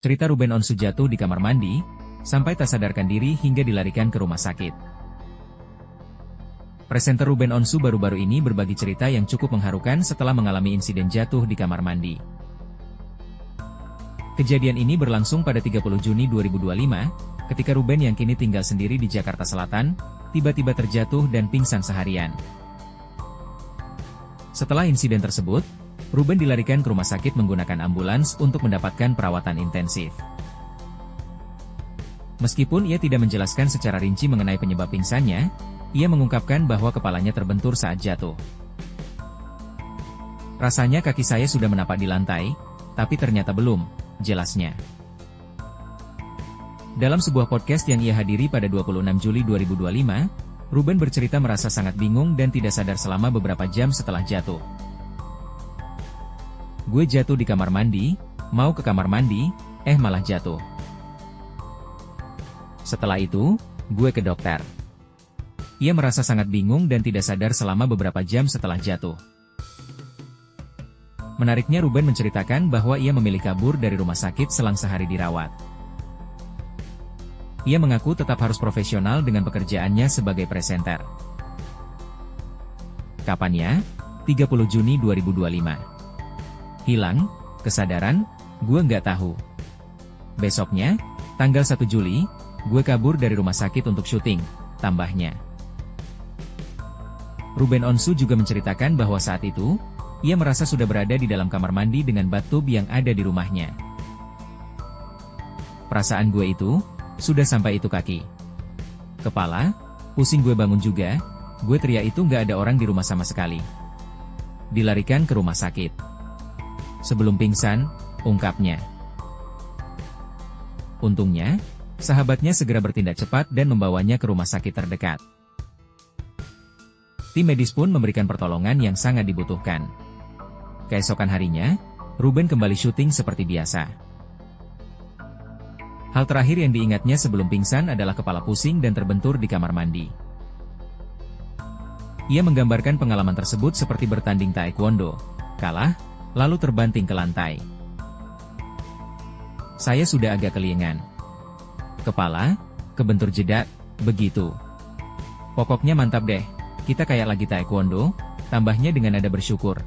Cerita Ruben Onsu jatuh di kamar mandi, sampai tak sadarkan diri hingga dilarikan ke rumah sakit. Presenter Ruben Onsu baru-baru ini berbagi cerita yang cukup mengharukan setelah mengalami insiden jatuh di kamar mandi. Kejadian ini berlangsung pada 30 Juni 2025, ketika Ruben yang kini tinggal sendiri di Jakarta Selatan, tiba-tiba terjatuh dan pingsan seharian. Setelah insiden tersebut, Ruben dilarikan ke rumah sakit menggunakan ambulans untuk mendapatkan perawatan intensif. Meskipun ia tidak menjelaskan secara rinci mengenai penyebab pingsannya, ia mengungkapkan bahwa kepalanya terbentur saat jatuh. Rasanya kaki saya sudah menapak di lantai, tapi ternyata belum, jelasnya. Dalam sebuah podcast yang ia hadiri pada 26 Juli 2025, Ruben bercerita merasa sangat bingung dan tidak sadar selama beberapa jam setelah jatuh. Gue jatuh di kamar mandi, mau ke kamar mandi, malah jatuh. Setelah itu, gue ke dokter. Ia merasa sangat bingung dan tidak sadar selama beberapa jam setelah jatuh. Menariknya Ruben menceritakan bahwa ia memilih kabur dari rumah sakit selang sehari dirawat. Ia mengaku tetap harus profesional dengan pekerjaannya sebagai presenter. Kapannya? 30 Juni 2025. Hilang, kesadaran, gue nggak tahu. Besoknya, tanggal 1 Juli, gue kabur dari rumah sakit untuk syuting, tambahnya. Ruben Onsu juga menceritakan bahwa saat itu, ia merasa sudah berada di dalam kamar mandi dengan bathtub yang ada di rumahnya. Perasaan gue itu, sudah sampai itu kaki. Kepala, pusing gue bangun juga, gue teriak itu nggak ada orang di rumah sama sekali. Dilarikan ke rumah sakit. Sebelum pingsan, ungkapnya. Untungnya, sahabatnya segera bertindak cepat dan membawanya ke rumah sakit terdekat. Tim medis pun memberikan pertolongan yang sangat dibutuhkan. Keesokan harinya, Ruben kembali syuting seperti biasa. Hal terakhir yang diingatnya sebelum pingsan adalah kepala pusing dan terbentur di kamar mandi. Ia menggambarkan pengalaman tersebut seperti bertanding taekwondo, kalah, lalu terbanting ke lantai. Saya sudah agak kelingan. Kepala, kebentur jeda, begitu. Pokoknya mantap deh, kita kayak lagi taekwondo, tambahnya dengan nada bersyukur.